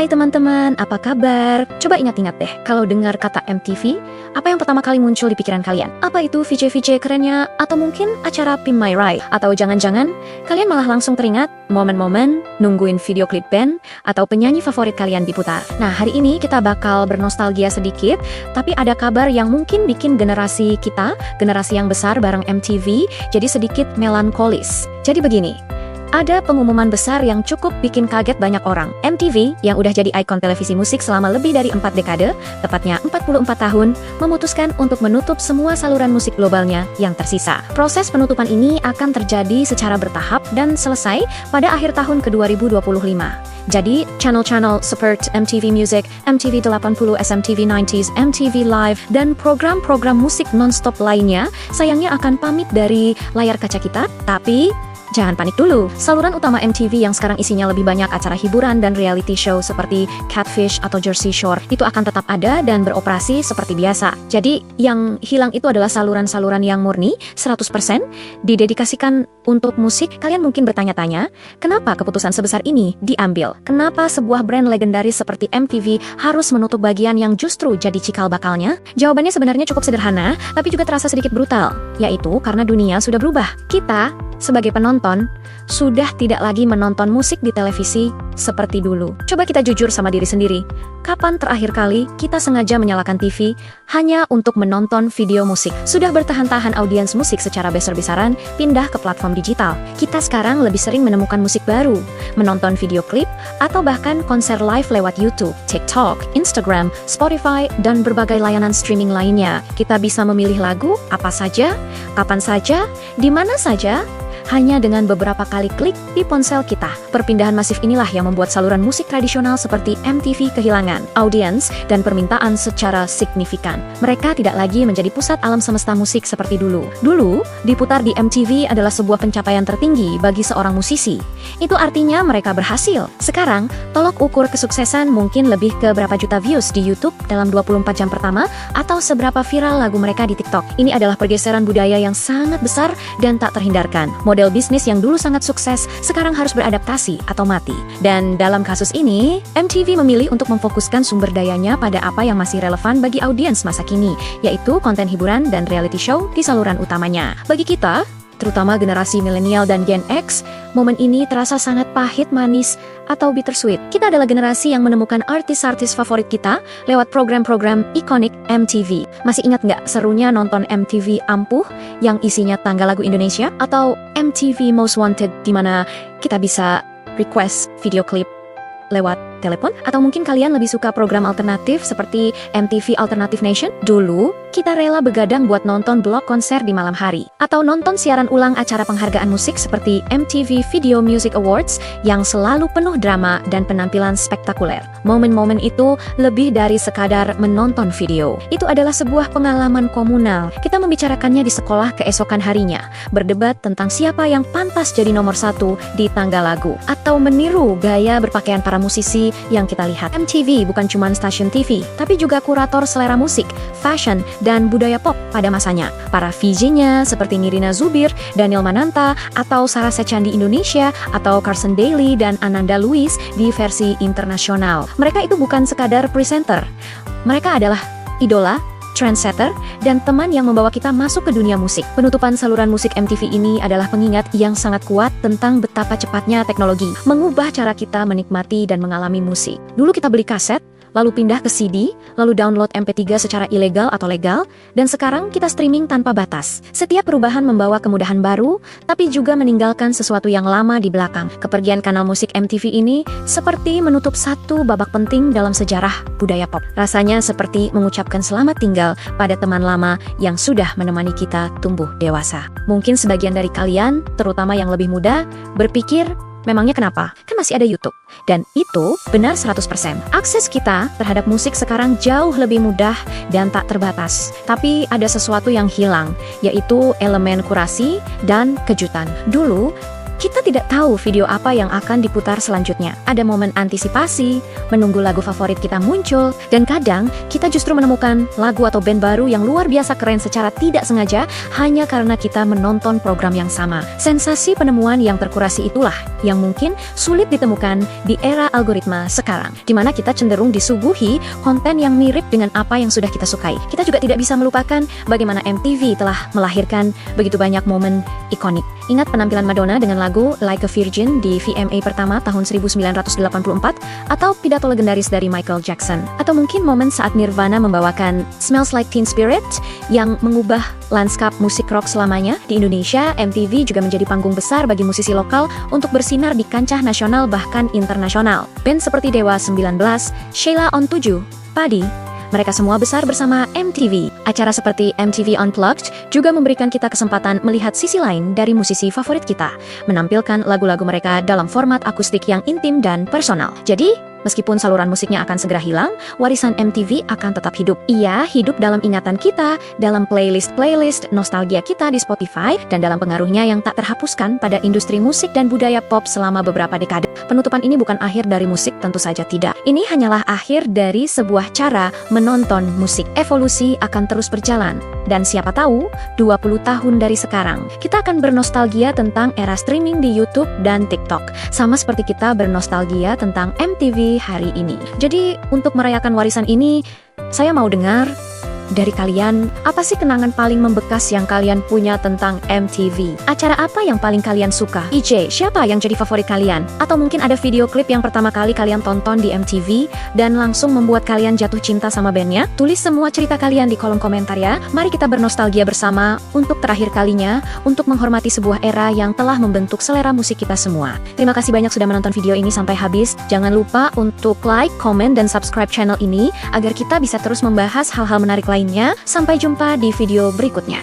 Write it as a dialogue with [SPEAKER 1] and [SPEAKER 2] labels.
[SPEAKER 1] Hai teman-teman, apa kabar? Coba ingat-ingat deh, kalau dengar kata MTV, apa yang pertama kali muncul di pikiran kalian? Apa itu VJ-VJ kerennya? Atau mungkin acara Pimp My Ride? Atau jangan-jangan, kalian malah langsung teringat momen-momen nungguin video klip band atau penyanyi favorit kalian diputar. Nah, hari ini kita bakal bernostalgia sedikit, tapi ada kabar yang mungkin bikin generasi kita, generasi yang besar bareng MTV, jadi sedikit melankolis. Jadi begini, ada pengumuman besar yang cukup bikin kaget banyak orang. MTV, yang udah jadi ikon televisi musik selama lebih dari 4 dekade, tepatnya 44 tahun, memutuskan untuk menutup semua saluran musik globalnya yang tersisa. Proses penutupan ini akan terjadi secara bertahap dan selesai pada akhir tahun ke-2025. Jadi, channel-channel seperti MTV Music, MTV 80, SMTV 90s, MTV Live, dan program-program musik non-stop lainnya sayangnya akan pamit dari layar kaca kita, tapi jangan panik dulu. Saluran utama MTV yang sekarang isinya lebih banyak acara hiburan dan reality show seperti Catfish atau Jersey Shore itu akan tetap ada dan beroperasi seperti biasa. Jadi yang hilang itu adalah saluran-saluran yang murni 100% didedikasikan untuk musik. Kalian mungkin bertanya-tanya, kenapa keputusan sebesar ini diambil? Kenapa sebuah brand legendaris seperti MTV harus menutup bagian yang justru jadi cikal bakalnya? Jawabannya sebenarnya cukup sederhana, tapi juga terasa sedikit brutal, yaitu karena dunia sudah berubah. Kita sebagai penonton, sudah tidak lagi menonton musik di televisi seperti dulu. Coba kita jujur sama diri sendiri. Kapan terakhir kali kita sengaja menyalakan TV hanya untuk menonton video musik? Sudah bertahan-tahan audiens musik secara besar-besaran pindah ke platform digital. Kita sekarang lebih sering menemukan musik baru, menonton video klip, atau bahkan konser live lewat YouTube, TikTok, Instagram, Spotify, dan berbagai layanan streaming lainnya. Kita bisa memilih lagu apa saja, kapan saja, di mana saja, hanya dengan beberapa kali klik di ponsel kita. Perpindahan masif inilah yang membuat saluran musik tradisional seperti MTV kehilangan audiens dan permintaan secara signifikan. Mereka tidak lagi menjadi pusat alam semesta musik seperti dulu. Dulu, diputar di MTV adalah sebuah pencapaian tertinggi bagi seorang musisi. Itu artinya mereka berhasil. Sekarang, tolok ukur kesuksesan mungkin lebih ke berapa juta views di YouTube dalam 24 jam pertama atau seberapa viral lagu mereka di TikTok. Ini adalah pergeseran budaya yang sangat besar dan tak terhindarkan. Model bisnis yang dulu sangat sukses sekarang harus beradaptasi atau mati. Dan dalam kasus ini, MTV memilih untuk memfokuskan sumber dayanya pada apa yang masih relevan bagi audiens masa kini, yaitu konten hiburan dan reality show di saluran utamanya. Bagi kita, terutama generasi milenial dan Gen X, momen ini terasa sangat pahit manis atau bittersweet. Kita adalah generasi yang menemukan artis-artis favorit kita lewat program-program ikonik MTV. Masih ingat nggak serunya nonton MTV Ampuh yang isinya tanggal lagu Indonesia? Atau MTV Most Wanted di mana kita bisa request video klip lewat telepon? Atau mungkin kalian lebih suka program alternatif seperti MTV Alternative Nation? Dulu, kita rela begadang buat nonton blog konser di malam hari. Atau nonton siaran ulang acara penghargaan musik seperti MTV Video Music Awards yang selalu penuh drama dan penampilan spektakuler. Momen-momen itu lebih dari sekadar menonton video. Itu adalah sebuah pengalaman komunal. Kita membicarakannya di sekolah keesokan harinya, berdebat tentang siapa yang pantas jadi nomor 1 di tanggal lagu, atau meniru gaya berpakaian para musisi yang kita lihat. MTV bukan cuma stasiun TV, tapi juga kurator selera musik, fashion, dan budaya pop pada masanya. Para VJ-nya seperti Nirina Zubir, Daniel Mananta, atau Sarah Sechan di Indonesia, atau Carson Daly dan Ananda Lewis di versi internasional. Mereka itu bukan sekadar presenter. Mereka adalah idola, trendsetter, dan teman yang membawa kita masuk ke dunia musik. Penutupan saluran musik MTV ini adalah pengingat yang sangat kuat tentang betapa cepatnya teknologi mengubah cara kita menikmati dan mengalami musik. Dulu kita beli kaset, lalu pindah ke CD, lalu download MP3 secara ilegal atau legal, dan sekarang kita streaming tanpa batas. Setiap perubahan membawa kemudahan baru, tapi juga meninggalkan sesuatu yang lama di belakang. Kepergian kanal musik MTV ini seperti menutup satu babak penting dalam sejarah budaya pop. Rasanya seperti mengucapkan selamat tinggal pada teman lama yang sudah menemani kita tumbuh dewasa. Mungkin sebagian dari kalian, terutama yang lebih muda, berpikir, memangnya kenapa? Kan masih ada YouTube. Dan itu benar 100%. Akses kita terhadap musik sekarang jauh lebih mudah dan tak terbatas. Tapi ada sesuatu yang hilang, yaitu elemen kurasi dan kejutan. Dulu, Kita tidak tahu video apa yang akan diputar selanjutnya. Ada momen antisipasi, menunggu lagu favorit kita muncul, dan kadang kita justru menemukan lagu atau band baru yang luar biasa keren secara tidak sengaja hanya karena kita menonton program yang sama. Sensasi penemuan yang terkurasi itulah yang mungkin sulit ditemukan di era algoritma sekarang, di mana kita cenderung disuguhi konten yang mirip dengan apa yang sudah kita sukai. Kita juga tidak bisa melupakan bagaimana MTV telah melahirkan begitu banyak momen ikonik. Ingat penampilan Madonna dengan lagu Like a Virgin di VMA pertama tahun 1984, atau pidato legendaris dari Michael Jackson, atau mungkin momen saat Nirvana membawakan Smells Like Teen Spirit yang mengubah lanskap musik rock selamanya. Di Indonesia, MTV juga menjadi panggung besar bagi musisi lokal untuk bersinar di kancah nasional bahkan internasional. Band seperti Dewa 19, Sheila on 7, Padi, mereka semua besar bersama MTV. Acara seperti MTV Unplugged juga memberikan kita kesempatan melihat sisi lain dari musisi favorit kita, menampilkan lagu-lagu mereka dalam format akustik yang intim dan personal. Jadi, meskipun saluran musiknya akan segera hilang, warisan MTV akan tetap hidup. Ia hidup dalam ingatan kita, dalam playlist nostalgia kita di Spotify, dan dalam pengaruhnya yang tak terhapuskan pada industri musik dan budaya pop selama beberapa dekade. Penutupan ini bukan akhir dari musik, tentu saja tidak. Ini hanyalah akhir dari sebuah cara menonton musik. Evolusi akan terus berjalan. Dan siapa tahu, 20 tahun dari sekarang, kita akan bernostalgia tentang era streaming di YouTube dan TikTok. Sama seperti kita bernostalgia tentang MTV hari ini. Jadi, untuk merayakan warisan ini, saya mau dengar dari kalian, apa sih kenangan paling membekas yang kalian punya tentang MTV? Acara apa yang paling kalian suka? IJ, siapa yang jadi favorit kalian? Atau mungkin ada video klip yang pertama kali kalian tonton di MTV dan langsung membuat kalian jatuh cinta sama bandnya? Tulis semua cerita kalian di kolom komentar ya. Mari kita bernostalgia bersama untuk terakhir kalinya, untuk menghormati sebuah era yang telah membentuk selera musik kita semua. Terima kasih banyak sudah menonton video ini sampai habis. Jangan lupa untuk like, komen, dan subscribe channel ini agar kita bisa terus membahas hal-hal menarik lainnya. Sampai jumpa di video berikutnya.